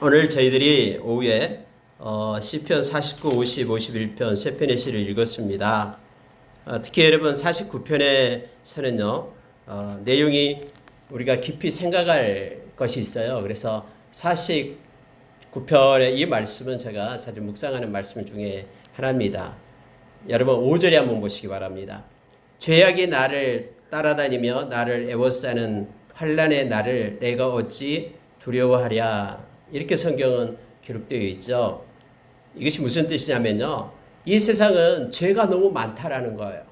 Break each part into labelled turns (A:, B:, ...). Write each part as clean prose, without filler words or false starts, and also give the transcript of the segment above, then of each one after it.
A: 오늘 저희들이 오후에 시편 49, 50, 51편 세 편의 시를 읽었습니다. 특히 여러분 49편에서는요 내용이 우리가 깊이 생각할 것이 있어요. 그래서 49편의 이 말씀은 제가 자주 묵상하는 말씀 중에 하나입니다. 여러분 5절에 한번 보시기 바랍니다. 죄악이 나를 따라다니며 나를 애워싸는 환난의 날을 내가 어찌 두려워하랴. 이렇게 성경은 기록되어 있죠. 이것이 무슨 뜻이냐면요, 이 세상은 죄가 너무 많다라는 거예요.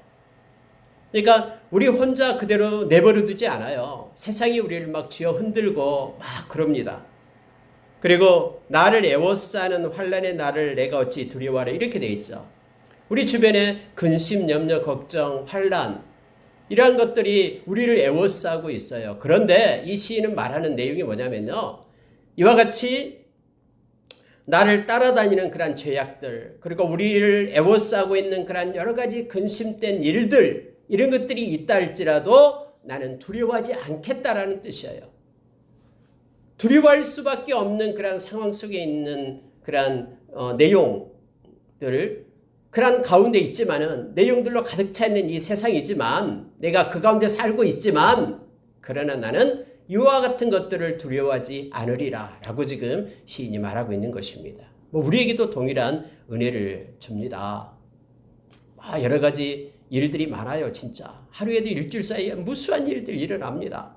A: 그러니까 우리 혼자 그대로 내버려 두지 않아요. 세상이 우리를 막 쥐어 흔들고 막 그럽니다. 그리고 나를 애워싸는 환난의 날을 내가 어찌 두려워하랴, 이렇게 되어 있죠. 우리 주변에 근심, 염려, 걱정, 환난, 이러한 것들이 우리를 애워싸고 있어요. 그런데 이 시인은 말하는 내용이 뭐냐면요, 이와 같이 나를 따라다니는 그런 죄악들, 그리고 우리를 애워싸고 있는 그런 여러 가지 근심된 일들, 이런 것들이 있다 할지라도 나는 두려워하지 않겠다라는 뜻이에요. 두려워할 수밖에 없는 그런 상황 속에 있는 그런 내용들, 그런 가운데 있지만은, 내용들로 가득 차 있는 이 세상이지만, 내가 그 가운데 살고 있지만, 그러나 나는 이와 같은 것들을 두려워하지 않으리라 라고 지금 시인이 말하고 있는 것입니다. 우리에게도 동일한 은혜를 줍니다. 여러 가지 일들이 많아요. 진짜 하루에도 일주일 사이에 무수한 일들이 일어납니다.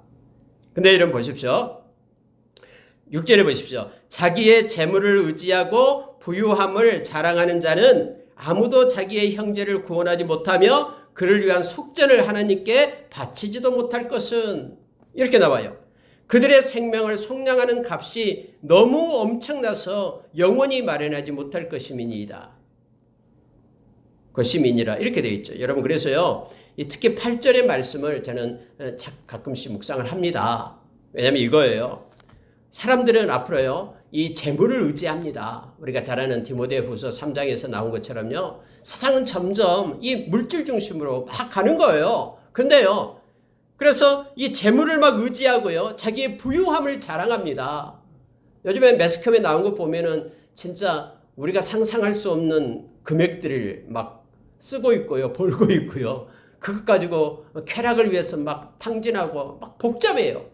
A: 근데 여러분 보십시오. 6절에 보십시오. 자기의 재물을 의지하고 부유함을 자랑하는 자는 아무도 자기의 형제를 구원하지 못하며 그를 위한 속전을 하나님께 바치지도 못할 것은, 이렇게 나와요. 그들의 생명을 속량하는 값이 너무 엄청나서 영원히 마련하지 못할 것임이니이다. 것임이니라, 이렇게 되어 있죠. 여러분, 그래서요, 특히 8절의 말씀을 저는 가끔씩 묵상을 합니다. 왜냐하면 이거예요. 사람들은 앞으로요, 이 재물을 의지합니다. 우리가 잘 아는 디모데후서 3장에서 나온 것처럼요, 세상은 점점 이 물질 중심으로 막 가는 거예요. 근데요, 그래서 이 재물을 막 의지하고요, 자기의 부유함을 자랑합니다. 요즘에 매스컴에 나온 거 보면은 진짜 우리가 상상할 수 없는 금액들을 막 쓰고 있고요, 벌고 있고요. 그것 가지고 쾌락을 위해서 막 탕진하고 막 복잡해요.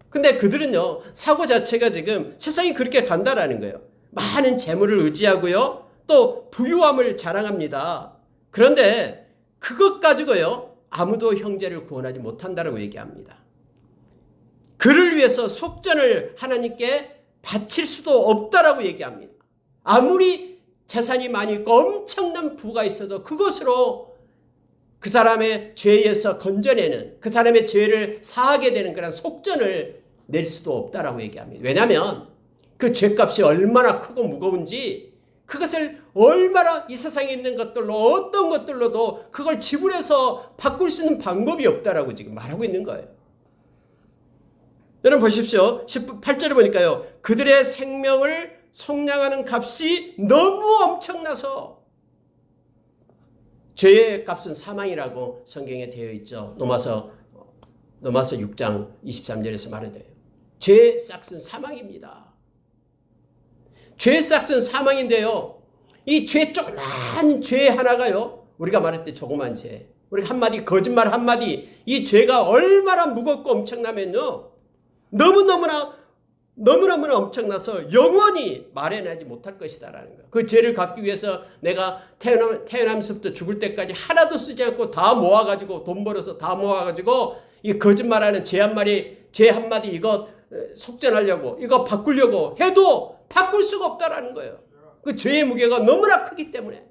A: 근데 그들은요, 사고 자체가 지금 세상이 그렇게 간다라는 거예요. 많은 재물을 의지하고요, 또 부유함을 자랑합니다. 그런데 그것 가지고요, 아무도 형제를 구원하지 못한다라고 얘기합니다. 그를 위해서 속전을 하나님께 바칠 수도 없다라고 얘기합니다. 아무리 재산이 많이 있고 엄청난 부가 있어도 그것으로 그 사람의 죄에서 건져내는, 그 사람의 죄를 사하게 되는 그런 속전을 낼 수도 없다라고 얘기합니다. 왜냐하면 그 죄값이 얼마나 크고 무거운지, 그것을 얼마나 이 세상에 있는 것들로, 어떤 것들로도 그걸 지불해서 바꿀 수 있는 방법이 없다라고 지금 말하고 있는 거예요. 여러분 보십시오. 8절에 보니까요, 그들의 생명을 속량하는 값이 너무 엄청나서, 죄의 값은 사망이라고 성경에 되어 있죠. 로마서 6장 23절에서 말해요. 죄의 싹은 사망입니다. 죄의 싹은 사망인데요, 이 죄, 조그만 죄 하나가요, 우리가 말할 때 조그만 죄, 우리가 한마디 거짓말 한마디, 이 죄가 얼마나 무겁고 엄청나면요, 너무너무나 엄청나서 영원히 마련하지 못할 것이다라는 거예요. 그 죄를 갚기 위해서 내가 태어나면서부터 죽을 때까지 하나도 쓰지 않고 다 모아가지고, 돈 벌어서 다 모아가지고 이 거짓말하는 죄 한마디 이거 속전하려고, 이거 바꾸려고 해도 바꿀 수가 없다라는 거예요. 그 죄의 무게가 너무나 크기 때문에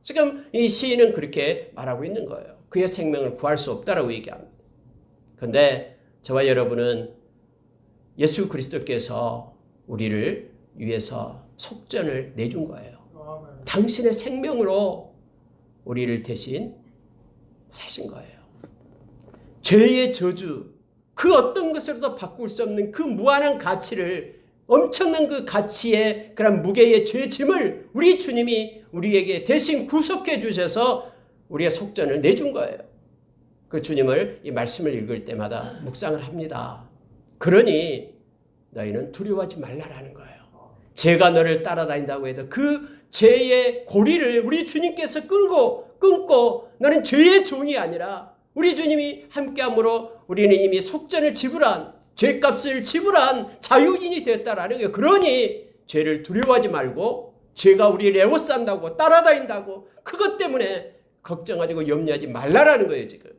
A: 지금 이 시인은 그렇게 말하고 있는 거예요. 그의 생명을 구할 수 없다라고 얘기합니다. 그런데 저와 여러분은 예수 그리스도께서 우리를 위해서 속전을 내준 거예요. 당신의 생명으로 우리를 대신 사신 거예요. 죄의 저주, 그 어떤 것으로도 바꿀 수 없는 그 무한한 가치를, 엄청난 그 가치의 그런 무게의 죄의 짐을 우리 주님이 우리에게 대신 구속해 주셔서 우리의 속전을 내준 거예요. 그 주님을 이 말씀을 읽을 때마다 묵상을 합니다. 그러니 너희는 두려워하지 말라라는 거예요. 죄가 너를 따라다닌다고 해도 그 죄의 고리를 우리 주님께서 끊고 너는 죄의 종이 아니라 우리 주님이 함께함으로 우리는 이미 속전을 지불한 죄값을 지불한 자유인이 되었다라는 거예요. 그러니 죄를 두려워하지 말고 죄가 우리를 에워싼다고 따라다닌다고 그것 때문에 걱정하고 염려하지 말라라는 거예요. 지금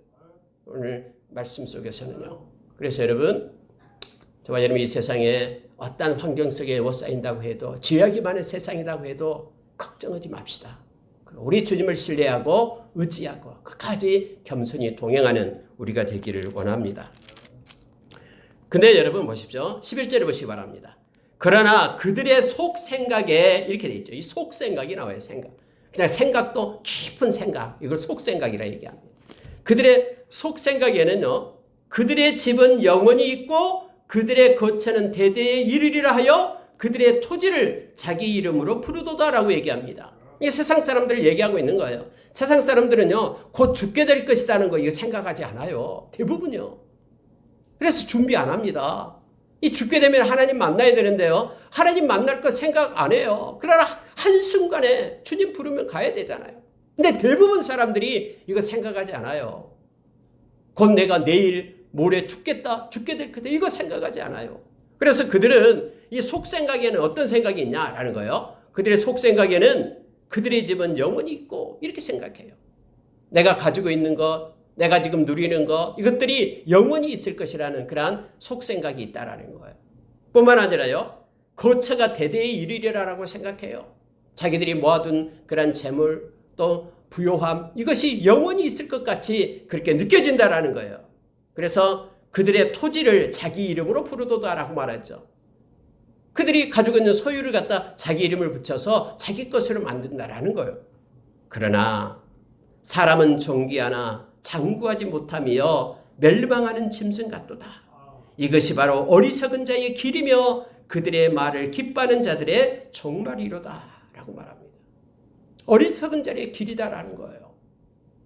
A: 오늘 말씀 속에서는요. 그래서 여러분 저와 여러분이 이 세상에 어떤 환경 속에 에워싸인다고 해도 죄악이 많은 세상이라고 해도 걱정하지 맙시다. 우리 주님을 신뢰하고 의지하고 끝까지 겸손히 동행하는 우리가 되기를 원합니다. 근데 여러분 보십시오. 11절을 보시기 바랍니다. 그러나 그들의 속생각에 이렇게 돼 있죠. 이 속생각이 나와요. 생각. 그냥 생각도 깊은 생각. 이걸 속생각이라 얘기합니다. 그들의 속생각에는요. 그들의 집은 영원히 있고 그들의 거처는 대대에 이르리라 하여 그들의 토지를 자기 이름으로 부르도다라고 얘기합니다. 이게 세상 사람들을 얘기하고 있는 거예요. 세상 사람들은요. 곧 죽게 될 것이라는 거 이거 생각하지 않아요. 대부분요. 그래서 준비 안 합니다. 이 죽게 되면 하나님 만나야 되는데요. 하나님 만날 거 생각 안 해요. 그러나 한순간에 주님 부르면 가야 되잖아요. 근데 대부분 사람들이 이거 생각하지 않아요. 곧 내가 내일 모레 죽게 될 거다. 이거 생각하지 않아요. 그래서 그들은 이 속생각에는 어떤 생각이 있냐라는 거예요. 그들의 속생각에는 그들의 집은 영원히 있고 이렇게 생각해요. 내가 가지고 있는 것, 내가 지금 누리는 것 이것들이 영원히 있을 것이라는 그러한 속생각이 있다라는 거예요. 뿐만 아니라요. 거처가 대대에 이르리라라고 생각해요. 자기들이 모아둔 그런 재물 또 부요함 이것이 영원히 있을 것 같이 그렇게 느껴진다라는 거예요. 그래서 그들의 토지를 자기 이름으로 부르도다라고 말하죠. 그들이 가지고 있는 소유를 갖다 자기 이름을 붙여서 자기 것으로 만든다라는 거예요. 그러나 사람은 존귀하나 장구하지 못하며 멸망하는 짐승 같도다. 이것이 바로 어리석은 자의 길이며 그들의 말을 기뻐하는 자들의 종말이로다 라고 말합니다. 어리석은 자의 길이다라는 거예요.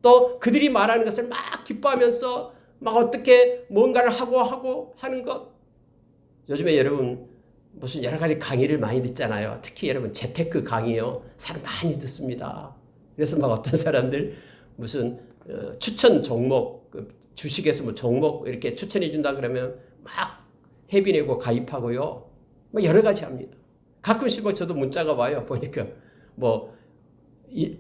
A: 또 그들이 말하는 것을 막 기뻐하면서 막 어떻게 뭔가를 하고 하는 것. 요즘에 여러분 무슨 여러 가지 강의를 많이 듣잖아요. 특히 여러분 재테크 강의요. 사람 많이 듣습니다. 그래서 막 어떤 사람들 무슨 추천 종목 주식에서 뭐 종목 이렇게 추천해 준다 그러면 막 회비 내고 가입하고요. 뭐 여러 가지 합니다. 가끔씩 뭐 저도 문자가 와요. 보니까 뭐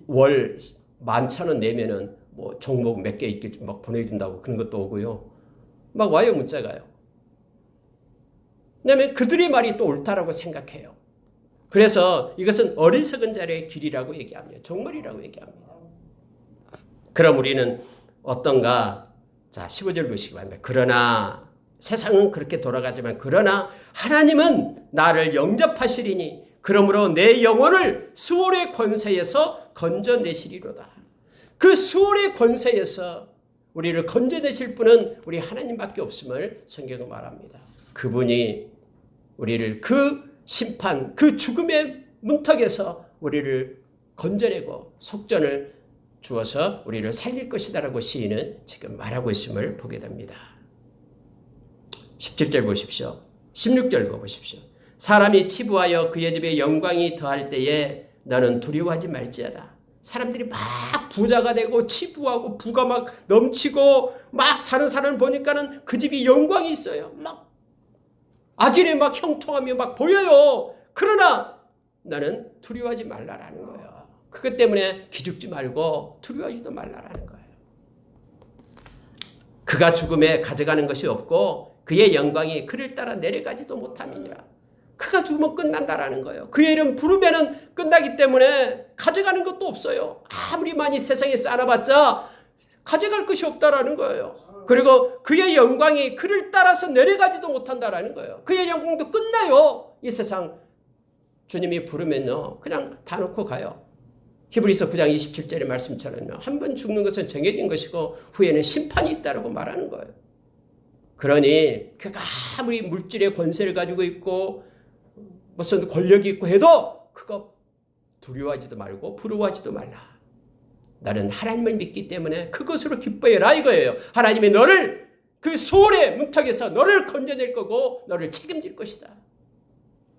A: 월 11,000원 내면은 뭐 종목 몇 개 있게 막 보내준다고 그런 것도 오고요. 막 와요 문자가요. 왜냐하면 그들의 말이 또 옳다라고 생각해요. 그래서 이것은 어리석은 자의 길이라고 얘기합니다. 종말이라고 얘기합니다. 그럼 우리는 어떤가? 자 15절 보시기 바랍니다. 그러나 세상은 그렇게 돌아가지만 그러나 하나님은 나를 영접하시리니 그러므로 내 영혼을 수월의 권세에서 건져내시리로다. 그 수월의 권세에서 우리를 건져내실 분은 우리 하나님밖에 없음을 성경은 말합니다. 그분이 우리를 그 심판, 그 죽음의 문턱에서 우리를 건져내고 속전을 주어서 우리를 살릴 것이다라고 시인은 지금 말하고 있음을 보게 됩니다. 17절 보십시오. 16절 보십시오. 사람이 치부하여 그의 집에 영광이 더할 때에 너는 두려워하지 말지어다. 사람들이 막 부자가 되고 치부하고 부가 막 넘치고 막 사는 사람을 보니까는 그 집이 영광이 있어요. 막 악인의 막 형통하며 막 보여요. 그러나 나는 두려워하지 말라라는 거예요. 그것 때문에 기죽지 말고 두려워하지도 말라라는 거예요. 그가 죽음에 가져가는 것이 없고 그의 영광이 그를 따라 내려가지도 못함이니라. 그가 죽으면 끝난다라는 거예요. 그의 이름 부르면은 끝나기 때문에 가져가는 것도 없어요. 아무리 많이 세상에 쌓아봤자 가져갈 것이 없다라는 거예요. 그리고 그의 영광이 그를 따라서 내려가지도 못한다라는 거예요. 그의 영광도 끝나요. 이 세상 주님이 부르면요. 그냥 다 놓고 가요. 히브리서 9장 27절의 말씀처럼요. 한 번 죽는 것은 정해진 것이고 후에는 심판이 있다라고 말하는 거예요. 그러니 그가 아무리 물질의 권세를 가지고 있고 무슨 권력이 있고 해도 그거 두려워하지도 말고 부러워하지도 말라. 나는 하나님을 믿기 때문에 그것으로 기뻐해라 이거예요. 하나님이 너를 그 소울의 문턱에서 너를 건져낼 거고 너를 책임질 것이다.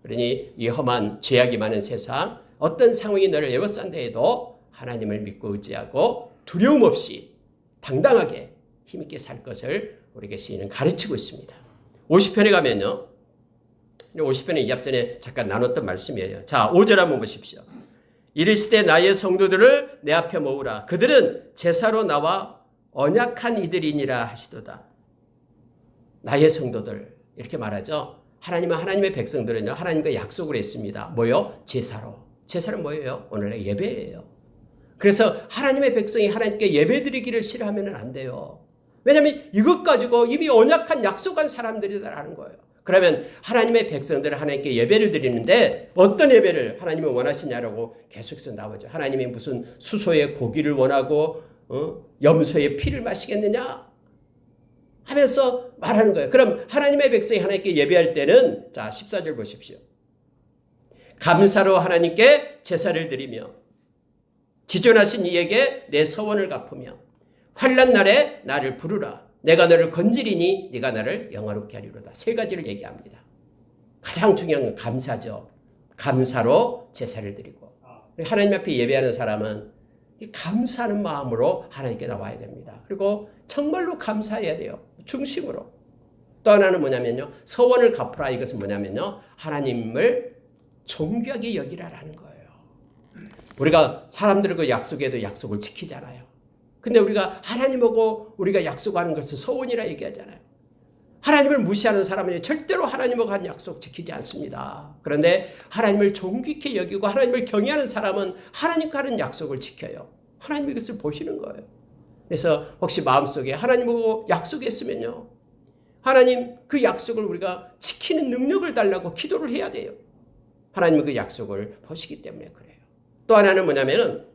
A: 그러니 이 험한 죄악이 많은 세상, 어떤 상황이 너를 에워싼다 해도 하나님을 믿고 의지하고 두려움 없이 당당하게 힘있게 살 것을 우리에게 시인은 가르치고 있습니다. 50편에 가면요. 50편의 2ap 전에 잠깐 나눴던 말씀이에요. 자, 5절 한번 보십시오. 이르시되 나의 성도들을 내 앞에 모으라. 그들은 제사로 나와 언약한 이들이니라 하시도다. 나의 성도들 이렇게 말하죠. 하나님은 하나님의 백성들은요. 하나님과 약속을 했습니다. 뭐요? 제사로. 제사는 뭐예요? 오늘의 예배예요. 그래서 하나님의 백성이 하나님께 예배드리기를 싫어하면 안 돼요. 왜냐하면 이것 가지고 이미 언약한 약속한 사람들이라는 거예요. 그러면 하나님의 백성들은 하나님께 예배를 드리는데 어떤 예배를 하나님이 원하시냐라고 계속해서 나오죠. 하나님이 무슨 수소의 고기를 원하고 염소의 피를 마시겠느냐 하면서 말하는 거예요. 그럼 하나님의 백성이 하나님께 예배할 때는 자 14절 보십시오. 감사로 하나님께 제사를 드리며 지존하신 이에게 내 서원을 갚으며 환난 날에 나를 부르라. 내가 너를 건지리니 네가 나를 영화롭게 하리로다. 세 가지를 얘기합니다. 가장 중요한 건 감사죠. 감사로 제사를 드리고 하나님 앞에 예배하는 사람은 이 감사하는 마음으로 하나님께 나와야 됩니다. 그리고 정말로 감사해야 돼요. 중심으로. 또 하나는 뭐냐면요. 서원을 갚으라. 이것은 뭐냐면요. 하나님을 존귀하게 여기라라는 거예요. 우리가 사람들과 그 약속에도 약속을 지키잖아요. 근데 우리가 하나님하고 우리가 약속하는 것을 서원이라 얘기하잖아요. 하나님을 무시하는 사람은 절대로 하나님하고 한 약속 지키지 않습니다. 그런데 하나님을 존귀케 여기고 하나님을 경외하는 사람은 하나님과 하는 약속을 지켜요. 하나님이 그것을 보시는 거예요. 그래서 혹시 마음속에 하나님하고 약속했으면요. 하나님 그 약속을 우리가 지키는 능력을 달라고 기도를 해야 돼요. 하나님은 그 약속을 보시기 때문에 그래요. 또 하나는 뭐냐면은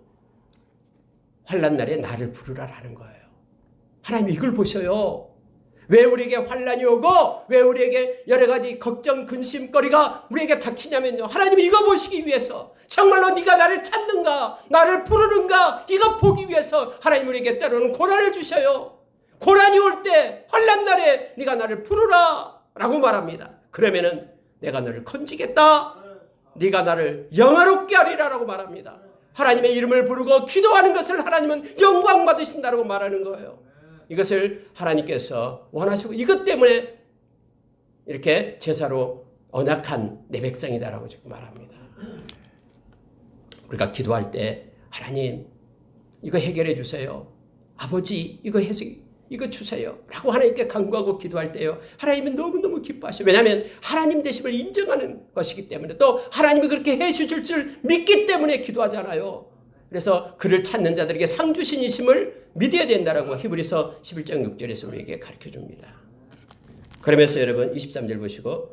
A: 환난 날에 나를 부르라라는 거예요. 하나님 이걸 보셔요. 왜 우리에게 환난이 오고 왜 우리에게 여러 가지 걱정 근심거리가 우리에게 닥치냐면요. 하나님이 이거 보시기 위해서 정말로 네가 나를 찾는가 나를 부르는가 이거 보기 위해서 하나님 우리에게 때로는 고난을 주셔요. 고난이 올 때 환난 날에 네가 나를 부르라 라고 말합니다. 그러면은 내가 너를 건지겠다. 네가 나를 영화롭게 하리라 라고 말합니다. 하나님의 이름을 부르고 기도하는 것을 하나님은 영광 받으신다고 말하는 거예요. 이것을 하나님께서 원하시고 이것 때문에 이렇게 제사로 언약한 내 백성이다라고 지금 말합니다. 우리가 기도할 때 하나님 이거 해결해 주세요. 아버지 이거 주세요. 라고 하나님께 간구하고 기도할 때요. 하나님은 너무너무 기뻐하셔요. 왜냐하면 하나님 되심을 인정하는 것이기 때문에 또 하나님이 그렇게 해주실 줄 믿기 때문에 기도하잖아요. 그래서 그를 찾는 자들에게 상 주신 이심을 믿어야 된다라고 히브리서 11장 6절에서 우리에게 가르쳐줍니다. 그러면서 여러분 23절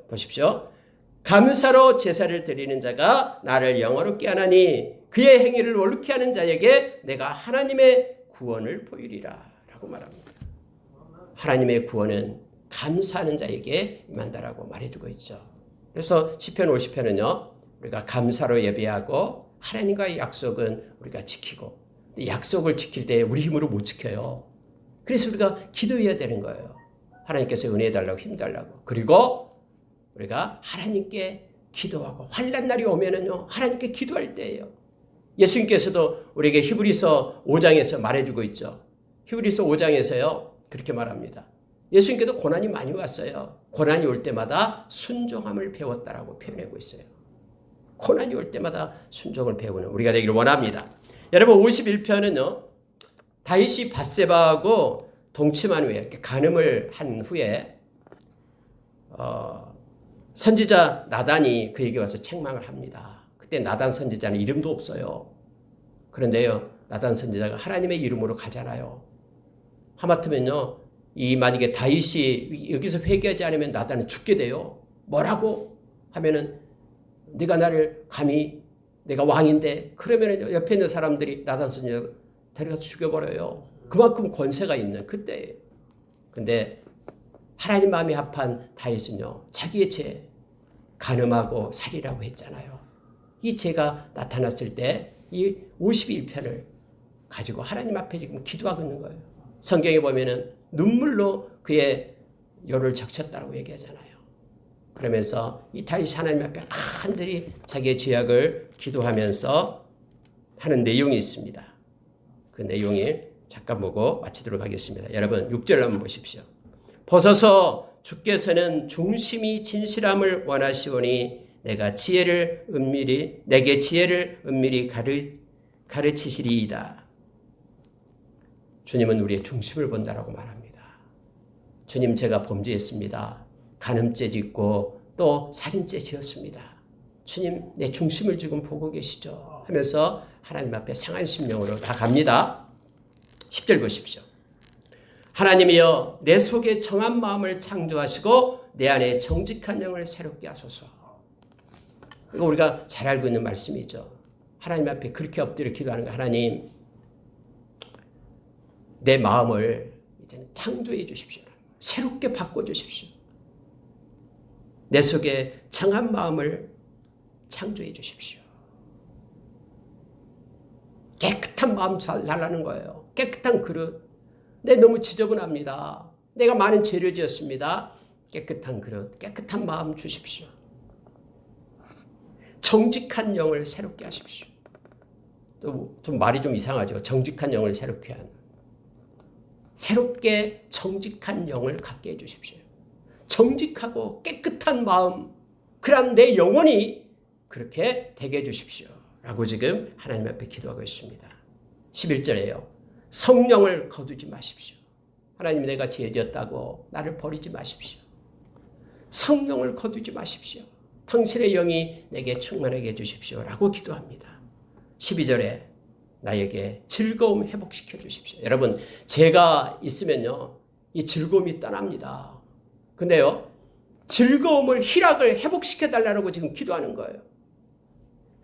A: 보십시오. 감사로 제사를 드리는 자가 나를 영화롭게 하나니 그의 행위를 원룩케 하는 자에게 내가 하나님의 구원을 보이리라 라고 말합니다. 하나님의 구원은 감사하는 자에게 임한다라고 말해두고 있죠. 그래서 시편 50편은요. 우리가 감사로 예배하고 하나님과의 약속은 우리가 지키고 약속을 지킬 때 우리 힘으로 못 지켜요. 그래서 우리가 기도해야 되는 거예요. 하나님께서 은혜 달라고 힘 달라고. 그리고 우리가 하나님께 기도하고 환난 날이 오면은요. 하나님께 기도할 때예요. 예수님께서도 우리에게 히브리서 5장에서 말해주고 있죠. 히브리서 5장에서요. 그렇게 말합니다. 예수님께도 고난이 많이 왔어요. 고난이 올 때마다 순종함을 배웠다라고 표현하고 있어요. 고난이 올 때마다 순종을 배우는 우리가 되기를 원합니다. 여러분 51편은요. 다윗이 밧세바하고 동침한 후에 간음을 한 후에 선지자 나단이 그에게 와서 책망을 합니다. 그때 나단 선지자는 이름도 없어요. 그런데요. 나단 선지자가 하나님의 이름으로 가잖아요. 하마터면요. 만약에 다윗이 여기서 회개하지 않으면 나단은 죽게 돼요. 뭐라고 하면은 네가 나를 감히 내가 왕인데 그러면 옆에 있는 사람들이 나단 선지자 데려가서 죽여버려요. 그만큼 권세가 있는 그때예요. 근데 하나님 마음이 합한 다윗은요. 자기의 죄 간음하고 살이라고 했잖아요. 이 죄가 나타났을 때 이 51편을 가지고 하나님 앞에 지금 기도하고 있는 거예요. 성경에 보면은 눈물로 그의 요를 적셨다고 얘기하잖아요. 그러면서 이 다윗이 하나님 앞에 간절히 자기의 죄악을 기도하면서 하는 내용이 있습니다. 그 내용이 잠깐 보고 마치도록 하겠습니다. 여러분 6절 한번 보십시오. 보소서 주께서는 중심이 진실함을 원하시오니 내게 지혜를 은밀히 가르치시리이다. 주님은 우리의 중심을 본다라고 말합니다. 주님, 제가 범죄했습니다. 간음죄 짓고 또 살인죄 지었습니다. 주님, 내 중심을 지금 보고 계시죠? 하면서 하나님 앞에 상한 심령으로 나갑니다. 10절 보십시오. 하나님이여 내 속에 정한 마음을 창조하시고 내 안에 정직한 영을 새롭게 하소서. 이거 우리가 잘 알고 있는 말씀이죠. 하나님 앞에 그렇게 엎드려 기도하는 거. 하나님, 내 마음을 이제는 창조해 주십시오. 새롭게 바꿔주십시오. 내 속에 정한 마음을 창조해 주십시오. 깨끗한 마음 달라는 거예요. 깨끗한 그릇. 내 너무 지저분합니다. 내가 많은 죄를 지었습니다. 깨끗한 그릇, 깨끗한 마음 주십시오. 정직한 영을 새롭게 하십시오. 또 좀 말이 좀 이상하죠. 정직한 영을 새롭게 하는. 새롭게 정직한 영을 갖게 해주십시오. 정직하고 깨끗한 마음, 그럼 내 영혼이 그렇게 되게 해주십시오. 라고 지금 하나님 앞에 기도하고 있습니다. 11절에요. 성령을 거두지 마십시오. 하나님, 내가 죄지었다고 나를 버리지 마십시오. 성령을 거두지 마십시오. 당신의 영이 내게 충만하게 해주십시오. 라고 기도합니다. 12절에 나에게 즐거움 회복시켜 주십시오. 여러분, 죄가 있으면요, 이 즐거움이 떠납니다. 근데요, 즐거움을, 희락을 회복시켜 달라고 지금 기도하는 거예요.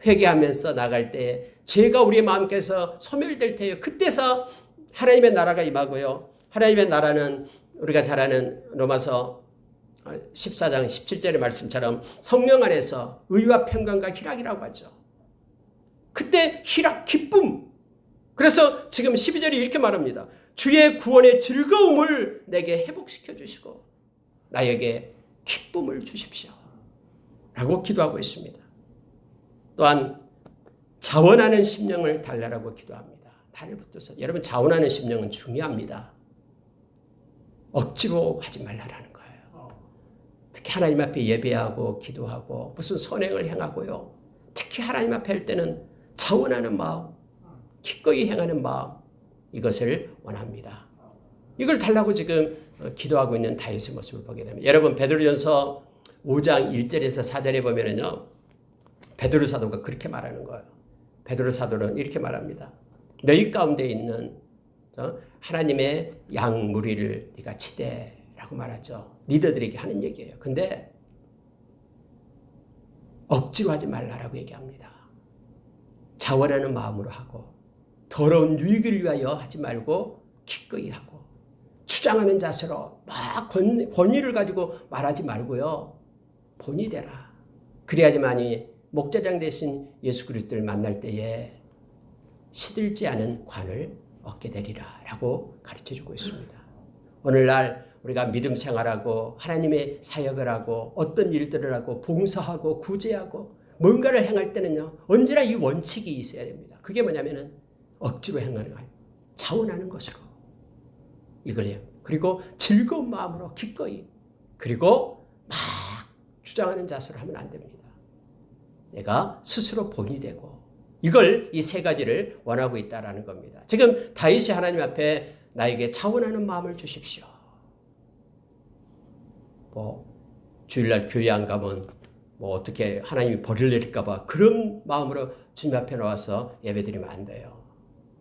A: 회개하면서 나갈 때 죄가 우리의 마음께서 소멸될 때요, 그때서 하나님의 나라가 임하고요. 하나님의 나라는 우리가 잘 아는 로마서 14장 17절의 말씀처럼 성령 안에서 의와 평강과 희락이라고 하죠. 그때 희락, 기쁨. 그래서 지금 12절이 이렇게 말합니다. 주의 구원의 즐거움을 내게 회복시켜 주시고 나에게 기쁨을 주십시오. 라고 기도하고 있습니다. 또한 자원하는 심령을 달라라고 기도합니다. 나를 붙들어서. 여러분, 자원하는 심령은 중요합니다. 억지로 하지 말라라는 거예요. 특히 하나님 앞에 예배하고 기도하고 무슨 선행을 행하고요. 특히 하나님 앞에 할 때는 자원하는 마음, 기꺼이 행하는 마음, 이것을 원합니다. 이걸 달라고 지금 기도하고 있는 다윗의 모습을 보게 됩니다. 여러분, 베드로전서 5장 1절에서 4절에 보면은요, 베드로 사도가 그렇게 말하는 거예요. 베드로 사도는 이렇게 말합니다. 너희 가운데 있는 하나님의 양 무리를 네가 치대라고 말하죠. 리더들에게 하는 얘기예요. 근데 억지로 하지 말라라고 얘기합니다. 자원하는 마음으로 하고 더러운 유익을 위하여 하지 말고 기꺼이 하고 주장하는 자세로 막 권위를 가지고 말하지 말고요. 본이 되라. 그래야지만이 목자장 대신 예수 그리스도를 만날 때에 시들지 않은 관을 얻게 되리라 라고 가르쳐주고 있습니다. 오늘날 우리가 믿음 생활하고 하나님의 사역을 하고 어떤 일들을 하고 봉사하고 구제하고 뭔가를 행할 때는요, 언제나 이 원칙이 있어야 됩니다. 그게 뭐냐면은 억지로 행하는 거예요. 자원하는 것으로 이걸 해요. 그리고 즐거운 마음으로 기꺼이, 그리고 막 주장하는 자세로 하면 안 됩니다. 내가 스스로 본이 되고, 이걸 이 세 가지를 원하고 있다라는 겁니다. 지금 다윗이 하나님 앞에 나에게 자원하는 마음을 주십시오. 주일날 교회 안 가면 어떻게 하나님이 벌을 내릴까 봐 그런 마음으로 주님 앞에 나와서 예배드리면 안 돼요.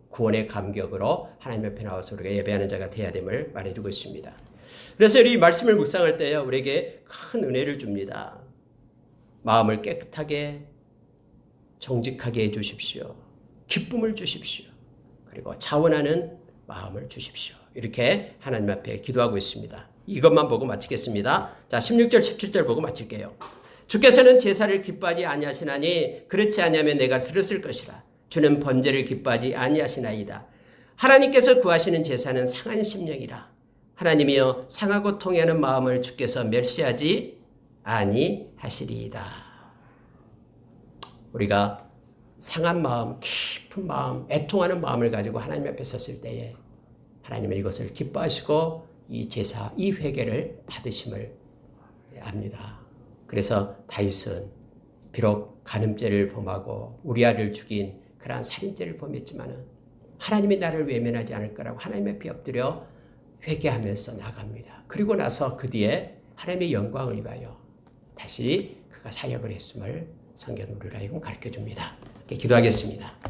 A: 구원의 감격으로 하나님 앞에 나와서 우리가 예배하는 자가 돼야 됨을 말해주고 있습니다. 그래서 이 말씀을 묵상할 때요, 우리에게 큰 은혜를 줍니다. 마음을 깨끗하게 정직하게 해주십시오. 기쁨을 주십시오. 그리고 자원하는 마음을 주십시오. 이렇게 하나님 앞에 기도하고 있습니다. 이것만 보고 마치겠습니다. 자, 16절 17절 보고 마칠게요. 주께서는 제사를 기뻐하지 아니하시나니 그렇지 아니하면 내가 들었을 것이라. 주는 번제를 기뻐하지 아니하시나이다. 하나님께서 구하시는 제사는 상한 심령이라. 하나님이여 상하고 통해하는 마음을 주께서 멸시하지 아니하시리이다. 우리가 상한 마음, 깊은 마음, 애통하는 마음을 가지고 하나님 앞에 섰을 때에 하나님은 이것을 기뻐하시고 이 제사, 이 회개를 받으심을 압니다. 그래서 다윗은 비록 간음죄를 범하고 우리아를 죽인 그러한 살인죄를 범했지만은 하나님이 나를 외면하지 않을 거라고 하나님 앞에 엎드려 회개하면서 나갑니다. 그리고 나서 그 뒤에 하나님의 영광을 입하여 다시 그가 사역을 했음을 성경은 우리를 하여금 가르쳐줍니다. 기도하겠습니다.